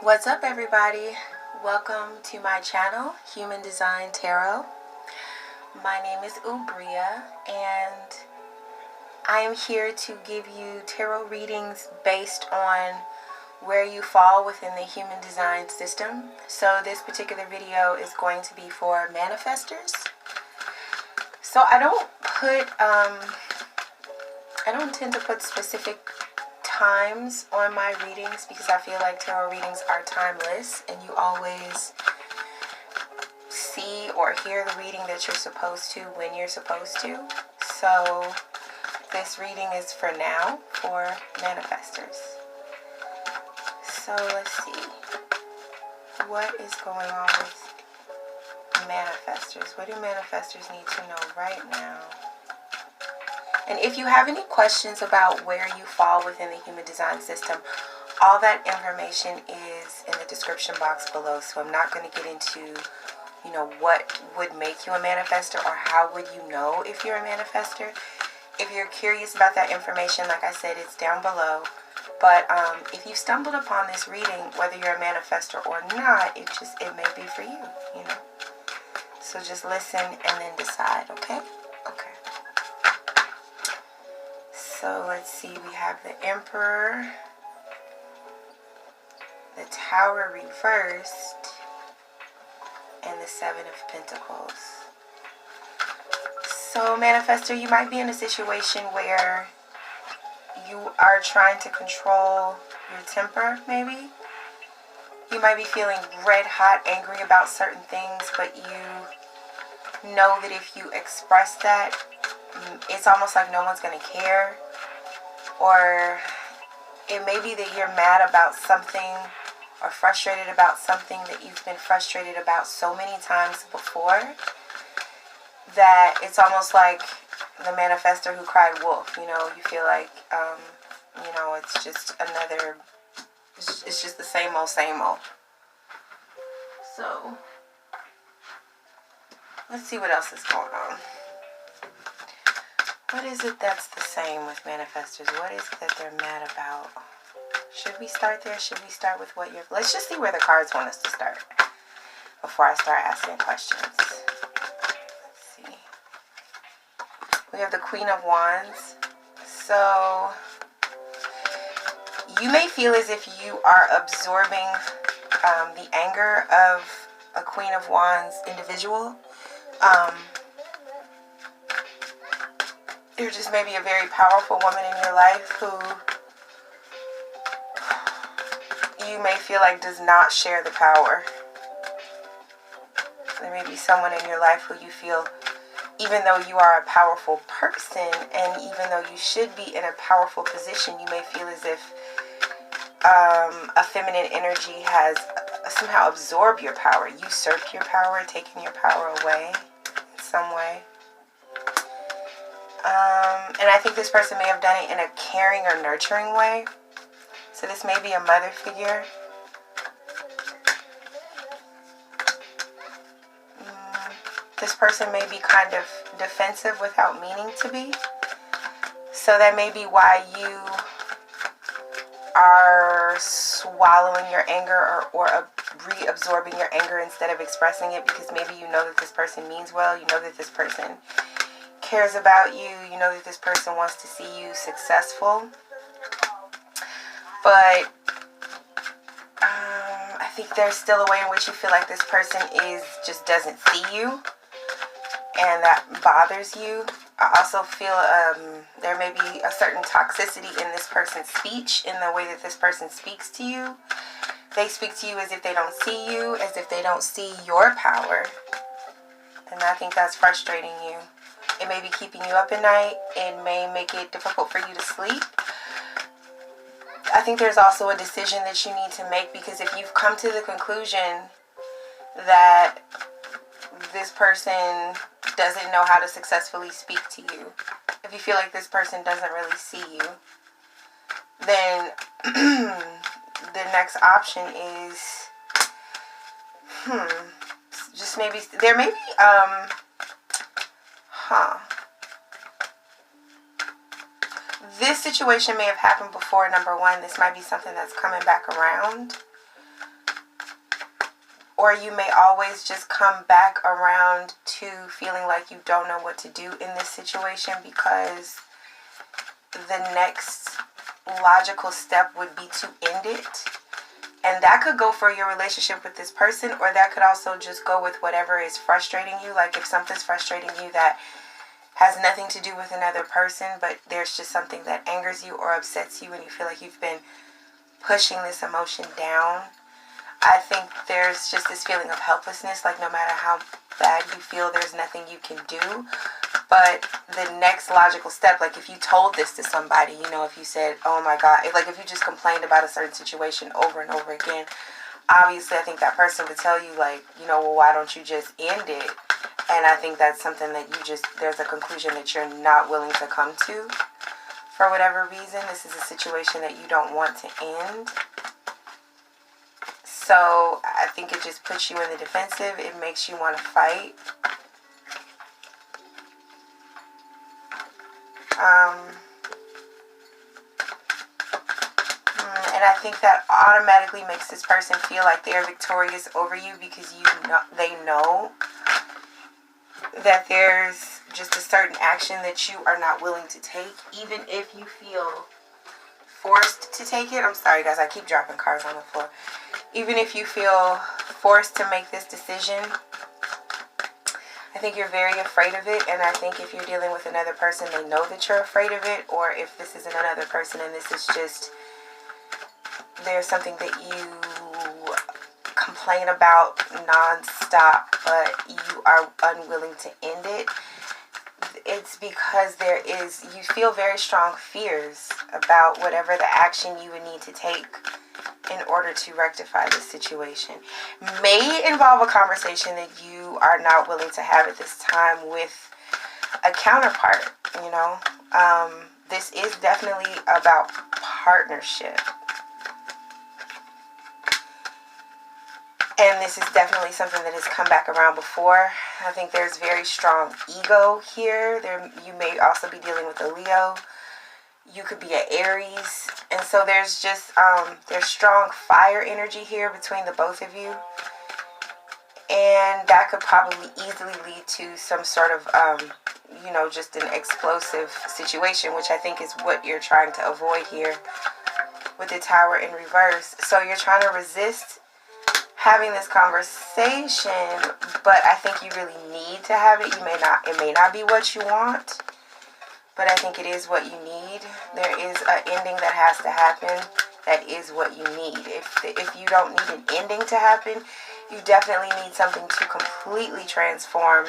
What's up, everybody? Welcome to my channel, Human Design Tarot. My name is Ubria, and I am here to give you tarot readings based on where you fall within the human design system. So this particular video is going to be for manifestors. So I don't tend to put specific times on my readings because I feel like tarot readings are timeless and you always see or hear the reading that you're supposed to when you're supposed to. So this reading is for now for manifestors. So let's see what is going on with manifestors. What do manifestors need to know right now? And if you have any questions about where you fall within the human design system, all that information is in the description box below. So I'm not going to get into, what would make you a manifestor or how would you know if you're a manifestor. If you're curious about that information, like I said, it's down below. But if you stumbled upon this reading, whether you're a manifestor or not, it may be for you, So just listen and then decide, okay? Okay. So let's see, we have the Emperor, the Tower reversed, and the Seven of Pentacles. So manifestor, you might be in a situation where you are trying to control your temper, maybe. You might be feeling red hot, angry about certain things, but you know that if you express that, it's almost like no one's going to care. Or it may be that you're mad about something or frustrated about something that you've been frustrated about so many times before that it's almost like the manifestor who cried wolf. You feel like, it's just it's just the same old, same old. So let's see what else is going on. What is it that's the same with manifestors? What is it that they're mad about? Should we start there? Should we start with what you're... Let's just see where the cards want us to start before I start asking questions. Let's see. We have the Queen of Wands. So you may feel as if you are absorbing the anger of a Queen of Wands individual. There just may be a very powerful woman in your life who you may feel like does not share the power. There may be someone in your life who you feel, even though you are a powerful person and even though you should be in a powerful position, you may feel as if a feminine energy has somehow absorbed your power, usurped your power, taken your power away in some way. And I think this person may have done it in a caring or nurturing way. So this may be a mother figure. This person may be kind of defensive without meaning to be. So that may be why you are swallowing your anger or reabsorbing your anger instead of expressing it, because maybe you know that this person means well, you know that this person cares about you, you know that this person wants to see you successful. But I think there's still a way in which you feel like this person just doesn't see you, and that bothers you. I also feel there may be a certain toxicity in this person's speech, in the way that this person speaks to you. They speak to you as if they don't see you, as if they don't see your power. And I think that's frustrating you. It may be keeping you up at night. It may make it difficult for you to sleep. I think there's also a decision that you need to make, because if you've come to the conclusion that this person doesn't know how to successfully speak to you, if you feel like this person doesn't really see you, then the next option is, just maybe, there may be, this situation may have happened before, number one. This might be something that's coming back around. Or you may always just come back around to feeling like you don't know what to do in this situation, because the next logical step would be to end it. And that could go for your relationship with this person, or that could also just go with whatever is frustrating you. Like if something's frustrating you that has nothing to do with another person, but there's just something that angers you or upsets you and you feel like you've been pushing this emotion down. I think there's just this feeling of helplessness, like no matter how bad you feel, there's nothing you can do. But the next logical step, like if you told this to somebody, you know, if you said, oh my God, if you just complained about a certain situation over and over again, obviously I think that person would tell you, like, you know, well, why don't you just end it? And I think that's something that there's a conclusion that you're not willing to come to for whatever reason. This is a situation that you don't want to end. So I think it just puts you in the defensive. It makes you want to fight. And I think that automatically makes this person feel like they're victorious over you, because they know that there's just a certain action that you are not willing to take, even if you feel forced to take it. I'm sorry guys, I keep dropping cards on the floor. Even if you feel forced to make this decision, I think you're very afraid of it. And I think if you're dealing with another person, they know that you're afraid of it. Or if this isn't another person and this is just, there's something that you complain about nonstop, but you are unwilling to end it, it's because you feel very strong fears about whatever the action you would need to take in order to rectify this situation. May involve a conversation that you are not willing to have at this time with a counterpart, you know. This is definitely about partnership. And this is definitely something that has come back around before. I think there's very strong ego here. You may also be dealing with a Leo. You could be an Aries. And so there's just, there's strong fire energy here between the both of you. And that could probably easily lead to some sort of, you know, just an explosive situation, which I think is what you're trying to avoid here with the Tower in reverse. So you're trying to resist having this conversation, but I think you really need to have it. It may not be what you want, but I think it is what you need. There is an ending that has to happen. That is what you need. If you don't need an ending to happen, you definitely need something to completely transform.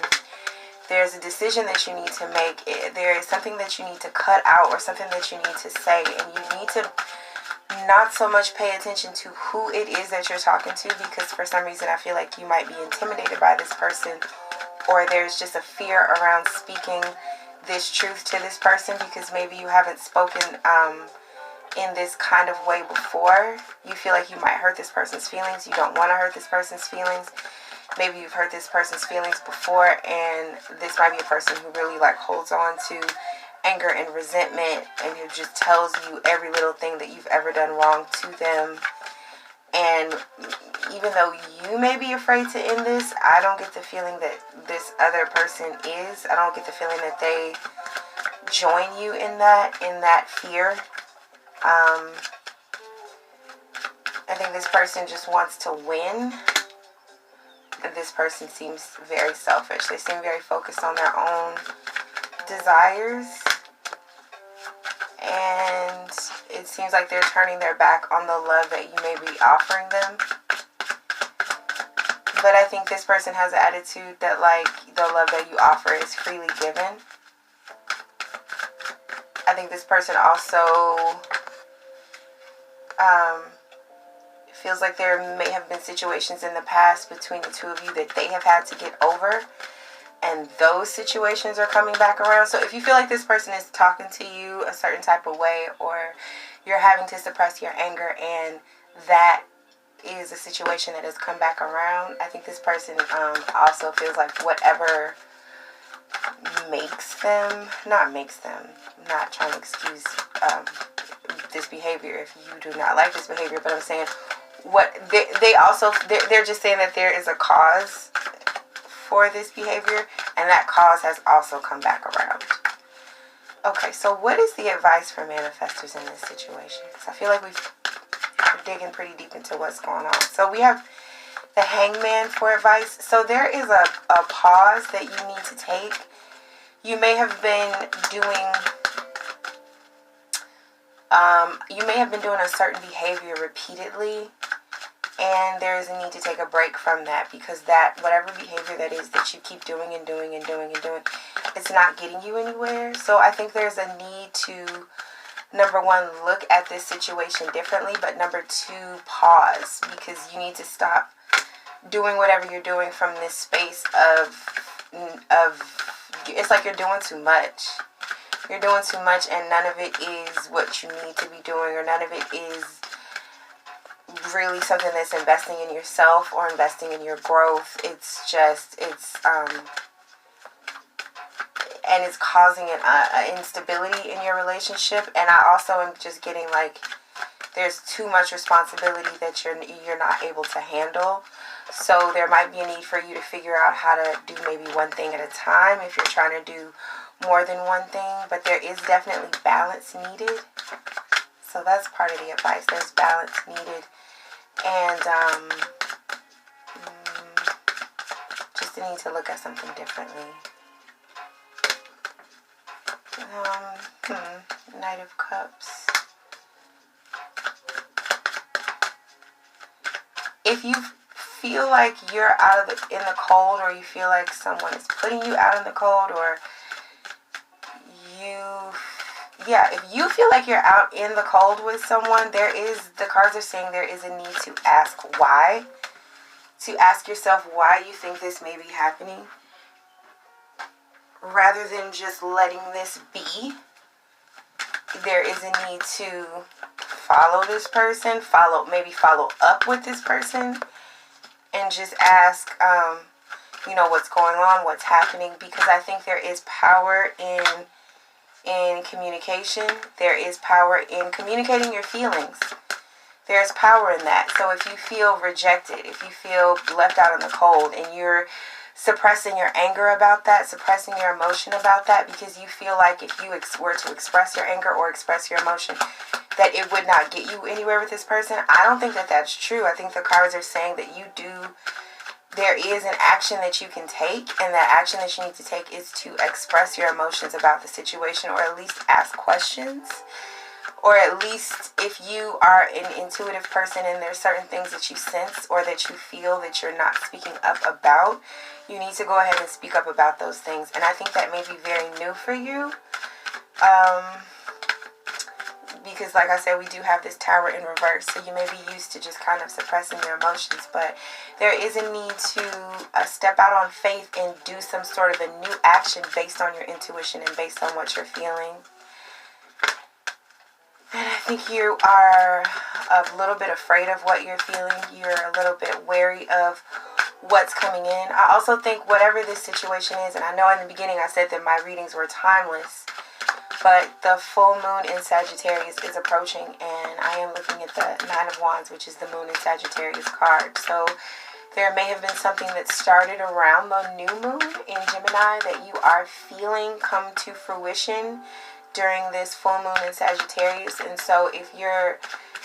There's a decision that you need to make. There is something that you need to cut out, or something that you need to say, and you need to not so much pay attention to who it is that you're talking to, because for some reason I feel like you might be intimidated by this person, or there's just a fear around speaking this truth to this person, because maybe you haven't spoken in this kind of way before. You feel like you might hurt this person's feelings. You don't want to hurt this person's feelings. Maybe you've hurt this person's feelings before, and this might be a person who really holds on to anger and resentment, and who just tells you every little thing that you've ever done wrong to them. And even though you may be afraid to end this, I don't get the feeling that this other person is. I don't get the feeling that they join you in that fear. I think this person just wants to win. And this person seems very selfish. They seem very focused on their own desires. And it seems like they're turning their back on the love that you may be offering them. But I think this person has an attitude that the love that you offer is freely given. I think this person also feels like there may have been situations in the past between the two of you that they have had to get over. And those situations are coming back around. So if you feel like this person is talking to you a certain type of way, or you're having to suppress your anger, and that is a situation that has come back around, I think this person also feels like whatever I'm not trying to excuse this behavior if you do not like this behavior, but I'm saying what they also, they're just saying that there is a cause for this behavior, and that cause has also come back around. Okay, so what is the advice for manifestors in this situation? Because I feel like we're digging pretty deep into what's going on. So we have the Hangman for advice. So there is a pause that you need to take. You may have been doing a certain behavior repeatedly, and there is a need to take a break from that, because that, whatever behavior that is that you keep doing and doing and doing and doing, it's not getting you anywhere. So I think there's a need to, number one, look at this situation differently, but number two, pause, because you need to stop doing whatever you're doing from this space of it's like you're doing too much. You're doing too much, and none of it is what you need to be doing, or none of it is really something that's investing in yourself or investing in your growth. It's just, and it's causing an instability in your relationship. And I also am just getting like, there's too much responsibility that you're not able to handle. So there might be a need for you to figure out how to do maybe one thing at a time if you're trying to do more than one thing. But there is definitely balance needed. So that's part of the advice. There's balance needed. And just a need to look at something differently. Knight of Cups. If you feel like you're out of in the cold, or you feel like someone is putting you out in the cold, or if you feel like you're out in the cold with someone, the cards are saying there is a need to ask why. To ask yourself why you think this may be happening, rather than just letting this be. There is a need to follow this person, follow up with this person, and just ask, what's going on, what's happening, because I think there is power in communication. There is power in communicating your feelings. There's power in that. So if you feel rejected, if you feel left out in the cold, and you're suppressing your anger about that, suppressing your emotion about that, because you feel like if you were to express your anger or express your emotion, that it would not get you anywhere with this person, I don't think that that's true. I think the cards are saying that there is an action that you can take, and that action that you need to take is to express your emotions about the situation, or at least ask questions. Or at least, if you are an intuitive person and there's certain things that you sense or that you feel that you're not speaking up about, you need to go ahead and speak up about those things. And I think that may be very new for you. Because like I said, we do have this Tower in reverse. So you may be used to just kind of suppressing your emotions. But there is a need to step out on faith and do some sort of a new action based on your intuition and based on what you're feeling. And I think you are a little bit afraid of what you're feeling. You're a little bit wary of what's coming in. I also think whatever this situation is, and I know in the beginning I said that my readings were timeless, but the full moon in Sagittarius is approaching, and I am looking at the Nine of Wands, which is the moon in Sagittarius card. So there may have been something that started around the new moon in Gemini that you are feeling come to fruition during this full moon in Sagittarius. And so if you're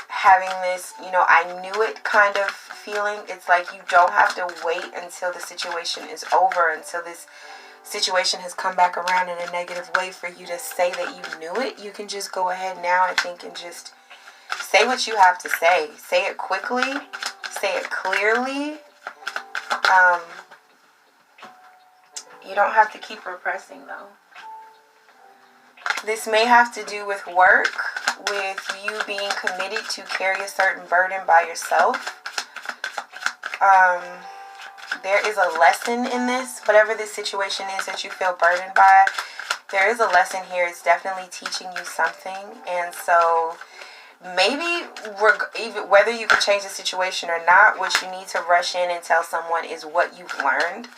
having this, I knew it kind of feeling, it's like you don't have to wait until the situation is over, until this situation has come back around in a negative way for you to say that you knew it. You can just go ahead now, I think, and just say what you have to say. Say it quickly. Say it clearly. You don't have to keep repressing, though. This may have to do with work, with you being committed to carry a certain burden by yourself. There is a lesson in this. Whatever this situation is that you feel burdened by, there is a lesson here. It's definitely teaching you something. And so maybe even whether you can change the situation or not, what you need to rush in and tell someone is what you've learned.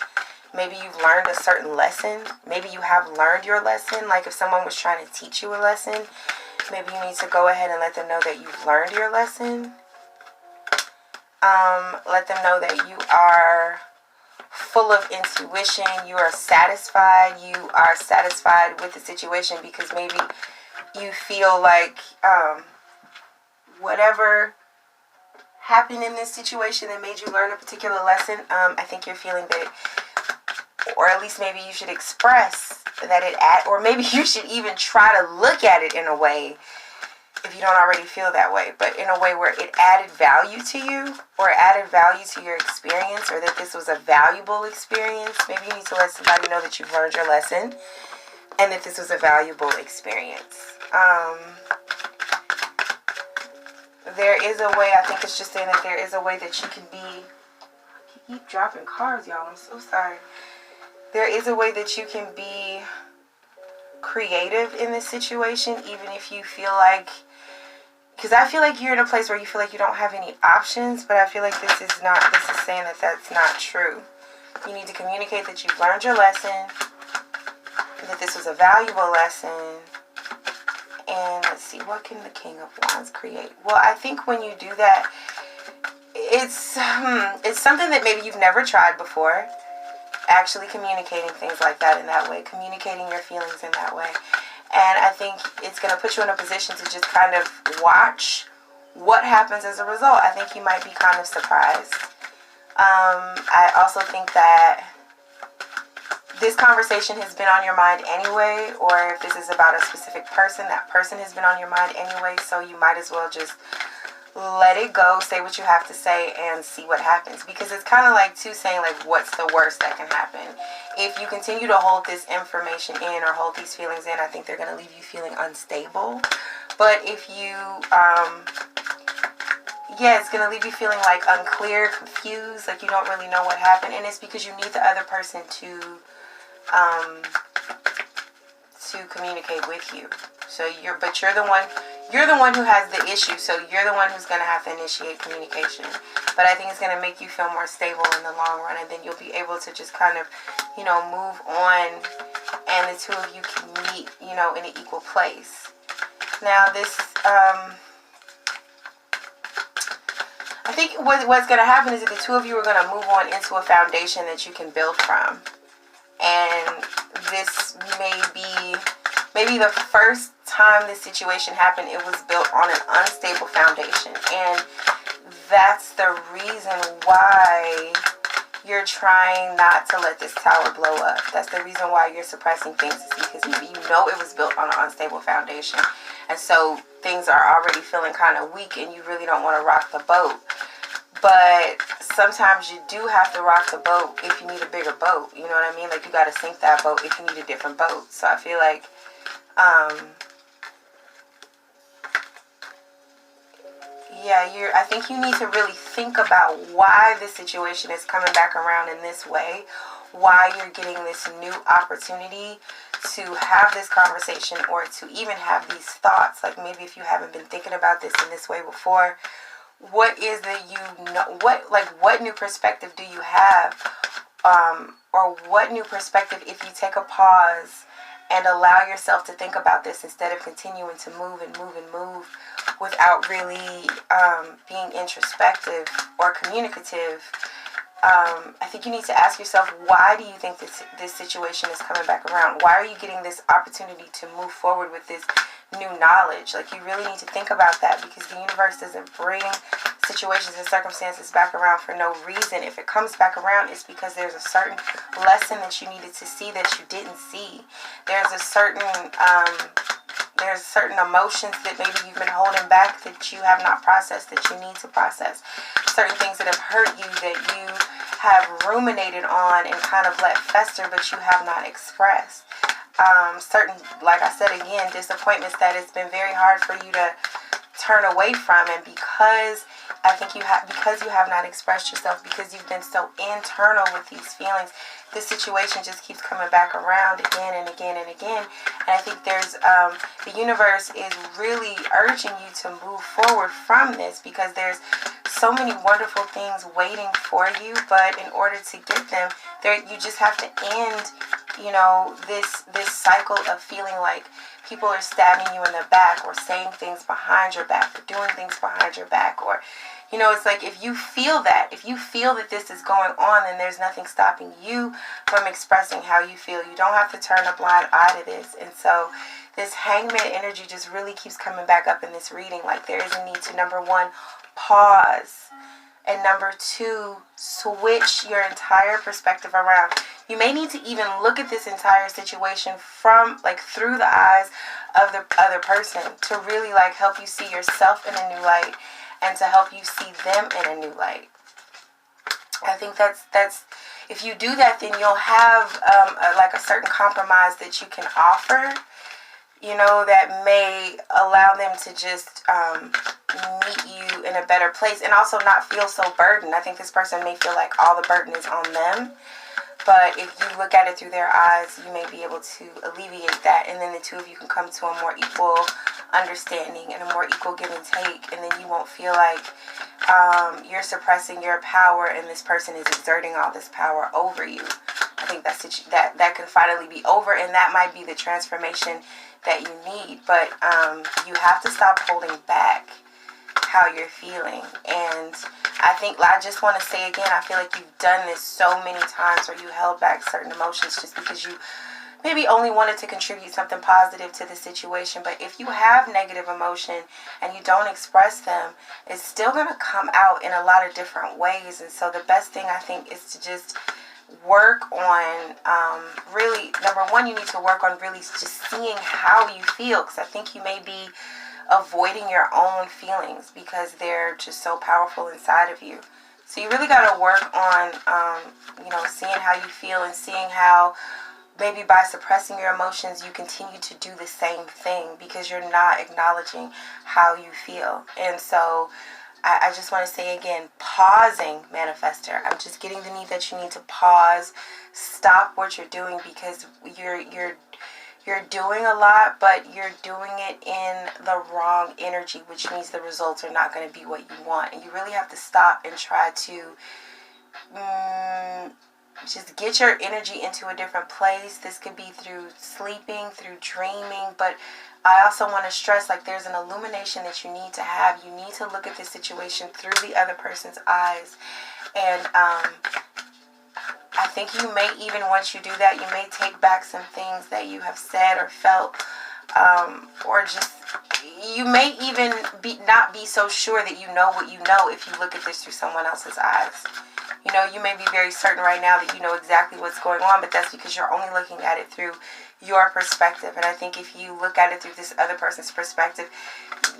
Maybe you've learned a certain lesson. Maybe you have learned your lesson. Like if someone was trying to teach you a lesson, maybe you need to go ahead and let them know that you've learned your lesson. Let them know that you are full of intuition. You are satisfied. You are satisfied with the situation because maybe you feel like whatever happened in this situation that made you learn a particular lesson, I think you're feeling that, or at least maybe you should express that or maybe you should even try to look at it in a way, if you don't already feel that way, but in a way where it added value to you, or added value to your experience, or that this was a valuable experience. Maybe you need to let somebody know that you've learned your lesson and that this was a valuable experience. There is a way, I think it's just saying that there is a way that you can be, I keep dropping cars, y'all, I'm so sorry. There is a way that you can be creative in this situation, even if you feel like, because I feel like you're in a place where you feel like you don't have any options, but I feel like this is saying that that's not true. You need to communicate that you've learned your lesson, that this was a valuable lesson. And let's see, what can the King of Wands create? Well, I think when you do that, it's something that maybe you've never tried before. Actually communicating things like that in that way, communicating your feelings in that way. And I think it's going to put you in a position to just kind of watch what happens as a result. I think you might be kind of surprised. I also think that this conversation has been on your mind anyway, or if this is about a specific person, that person has been on your mind anyway, so you might as well just let it go, say what you have to say, and see what happens. Because it's kind of like, saying, like, what's the worst that can happen? If you continue to hold this information in or hold these feelings in, I think they're going to leave you feeling unstable. But if you, it's going to leave you feeling, like, unclear, confused, like you don't really know what happened. And it's because you need the other person to communicate with you. So you're the one who has the issue, so you're the one who's going to have to initiate communication. But I think it's going to make you feel more stable in the long run, and then you'll be able to just kind of, move on, and the two of you can meet, in an equal place. Now this, I think what's going to happen is that the two of you are going to move on into a foundation that you can build from. And this may be, maybe the first time this situation happened, it was built on an unstable foundation. And that's the reason why you're trying not to let this tower blow up. That's the reason why you're suppressing things, is because maybe you know it was built on an unstable foundation. And so things are already feeling kind of weak and you really don't want to rock the boat. But sometimes you do have to rock the boat if you need a bigger boat. You know what I mean? Like, you got to sink that boat if you need a different boat. So I feel like, I think you need to really think about why this situation is coming back around in this way. Why you're getting this new opportunity to have this conversation, or to even have these thoughts. Like, maybe if you haven't been thinking about this in this way before, what is that what new perspective do you have, or what new perspective if you take a pause and allow yourself to think about this instead of continuing to move without really being introspective or communicative. I think you need to ask yourself, why do you think this situation is coming back around? Why are you getting this opportunity to move forward with this new knowledge? Like, you really need to think about that, because the universe doesn't bring situations and circumstances back around for no reason. If it comes back around, it's because there's a certain lesson that you needed to see that you didn't see. There's certain emotions that maybe you've been holding back that you have not processed, that you need to process. Certain things that have hurt you that you have ruminated on and kind of let fester, but you have not expressed. Certain, like I said again, disappointments that it's been very hard for you to turn away from, and because you have not expressed yourself, because you've been so internal with these feelings, this situation just keeps coming back around again and again and again. And I think there's the universe is really urging you to move forward from this, because there's so many wonderful things waiting for you, but in order to get them there, you just have to end this cycle of feeling like people are stabbing you in the back, or saying things behind your back, or doing things behind your back, or You know, it's like if you feel that this is going on, then there's nothing stopping you from expressing how you feel. You don't have to turn a blind eye to this. And so this Hangman energy just really keeps coming back up in this reading. Like there is a need to, number one, pause. And number two, switch your entire perspective around. You may need to even look at this entire situation from, like, through the eyes of the other person to really, like, help you see yourself in a new light and to help you see them in a new light. I think that's if you do that, then you'll have like a certain compromise that you can offer, you know, that may allow them to just meet you in a better place and also not feel so burdened. I think this person may feel like all the burden is on them, but if you look at it through their eyes, you may be able to alleviate that, and then the two of you can come to a more equal understanding and a more equal give and take, and then you won't feel like you're suppressing your power and this person is exerting all this power over you. I think that can finally be over, and that might be the transformation that you need. But you have to stop holding back how you're feeling. And I just want to say again, I feel like you've done this so many times where you held back certain emotions just because you maybe only wanted to contribute something positive to the situation. But if you have negative emotion and you don't express them, it's still going to come out in a lot of different ways. And so the best thing I think is to just work on really, number one, you need to work on really just seeing how you feel, because I think you may be avoiding your own feelings because they're just so powerful inside of you. So you really got to work on seeing how you feel and seeing how maybe by suppressing your emotions you continue to do the same thing because you're not acknowledging how you feel. And so I just want to say again, pausing, manifestor. I'm just getting the need that you need to pause, stop what you're doing, because you're doing a lot, but you're doing it in the wrong energy, which means the results are not going to be what you want. And you really have to stop and try to just get your energy into a different place. This could be through sleeping, through dreaming, but I also want to stress, like, there's an illumination that you need to have. You need to look at this situation through the other person's eyes. And I think you may, even once you do that, you may take back some things that you have said or felt, or just, you may even not be so sure that you know what you know if you look at this through someone else's eyes. You know, you may be very certain right now that you know exactly what's going on, but that's because you're only looking at it through your perspective. And I think if you look at it through this other person's perspective,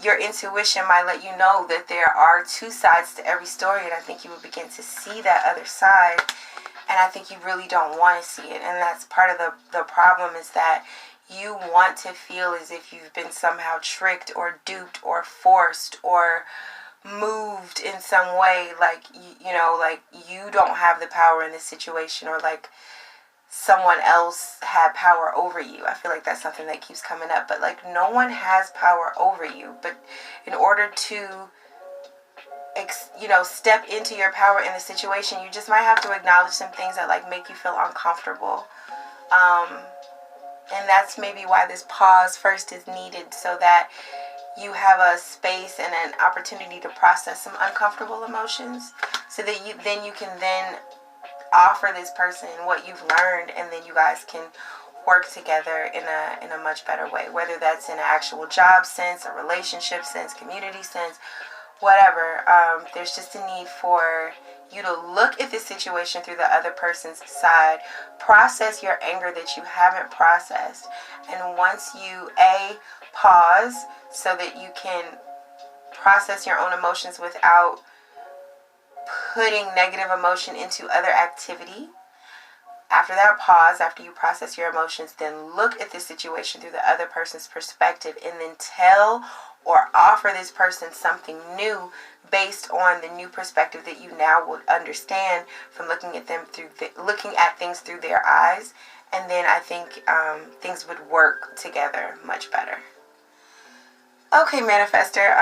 your intuition might let you know that there are two sides to every story, and I think you would begin to see that other side. And I think you really don't want to see it. And that's part of the problem, is that you want to feel as if you've been somehow tricked or duped or forced or moved in some way, like, like you don't have the power in this situation, or like someone else had power over you. I feel like that's something that keeps coming up, but like no one has power over you. But in order to step into your power in the situation, you just might have to acknowledge some things that like make you feel uncomfortable. And that's maybe why this pause first is needed, so that you have a space and an opportunity to process some uncomfortable emotions, so that you can offer this person what you've learned, and then you guys can work together in a much better way, whether that's in an actual job sense, a relationship sense, community sense, whatever. There's just a need for you to look at this situation through the other person's side, process your anger that you haven't processed, and once you pause so that you can process your own emotions without putting negative emotion into other activity. After that pause, after you process your emotions, then look at this situation through the other person's perspective, and then tell or offer this person something new based on the new perspective that you now would understand from looking at things through their eyes. And then I think things would work together much better. Okay, manifestor.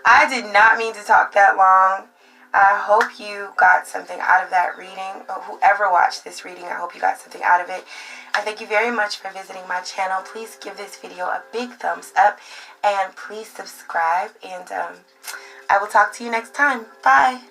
I did not mean to talk that long. I hope you got something out of that reading. Whoever watched this reading, I hope you got something out of it. I thank you very much for visiting my channel. Please give this video a big thumbs up, and please subscribe. And I will talk to you next time. Bye.